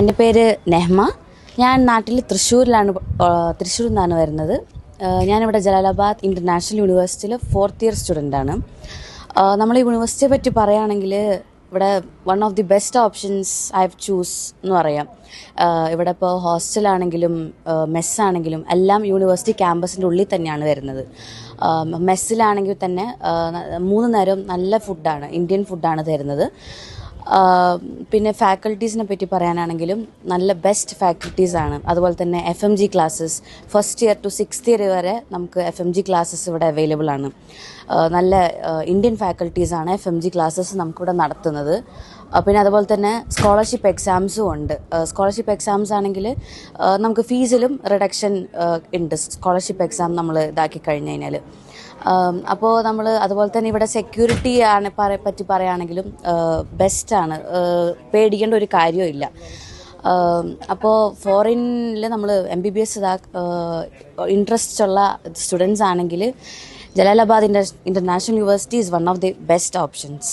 എൻ്റെ പേര് നെഹ്മ. ഞാൻ നാട്ടിൽ തൃശ്ശൂരിൽ നിന്നാണ് വരുന്നത്. ഞാനിവിടെ ജലാലാബാദ് ഇൻ്റർനാഷണൽ യൂണിവേഴ്സിറ്റിയിൽ 4th ഇയർ സ്റ്റുഡൻ്റാണ്. നമ്മൾ ഈ യൂണിവേഴ്സിറ്റിയെ പറ്റി പറയുകയാണെങ്കിൽ ഇവിടെ one of the best options I have choose എന്ന് പറയാം. ഇവിടെ ഇപ്പോൾ ഹോസ്റ്റലാണെങ്കിലും മെസ്സാണെങ്കിലും എല്ലാം യൂണിവേഴ്സിറ്റി ക്യാമ്പസിൻ്റെ ഉള്ളിൽ തന്നെയാണ് വരുന്നത്. മെസ്സിലാണെങ്കിൽ തന്നെ 3 നേരം നല്ല ഫുഡാണ്, ഇന്ത്യൻ ഫുഡാണ് തരുന്നത്. പിന്നെ ഫാക്കൽറ്റീസിനെ പറ്റി പറയാനാണെങ്കിലും നല്ല ബെസ്റ്റ് ഫാക്കൽറ്റീസാണ്. അതുപോലെ തന്നെ FMG classes 1st year to 6th year വരെ നമുക്ക് FMG ക്ലാസ്സസ് ഇവിടെ അവൈലബിൾ ആണ്. നല്ല ഇന്ത്യൻ ഫാക്കൽറ്റീസാണ് FMG ക്ലാസ്സസ് നമുക്കിവിടെ നടത്തുന്നത്. പിന്നെ അതുപോലെ തന്നെ സ്കോളർഷിപ്പ് എക്സാംസും ഉണ്ട്. സ്കോളർഷിപ്പ് എക്സാംസ് ആണെങ്കിൽ നമുക്ക് ഫീസിലും റിഡക്ഷൻ ഉണ്ട്, സ്കോളർഷിപ്പ് എക്സാം നമ്മൾ ഇതാക്കി കഴിഞ്ഞ് കഴിഞ്ഞാൽ. അപ്പോൾ നമ്മൾ അതുപോലെ തന്നെ ഇവിടെ സെക്യൂരിറ്റി പറ്റി പറയുകയാണെങ്കിലും ബെസ്റ്റാണ്, പേടിക്കേണ്ട ഒരു കാര്യമില്ല. അപ്പോൾ ഫോറിനിൽ നമ്മൾ MBBS ഇൻട്രസ്റ്റ് ഉള്ള സ്റ്റുഡൻസ് ആണെങ്കിൽ Jalalabad international university is one of the best options.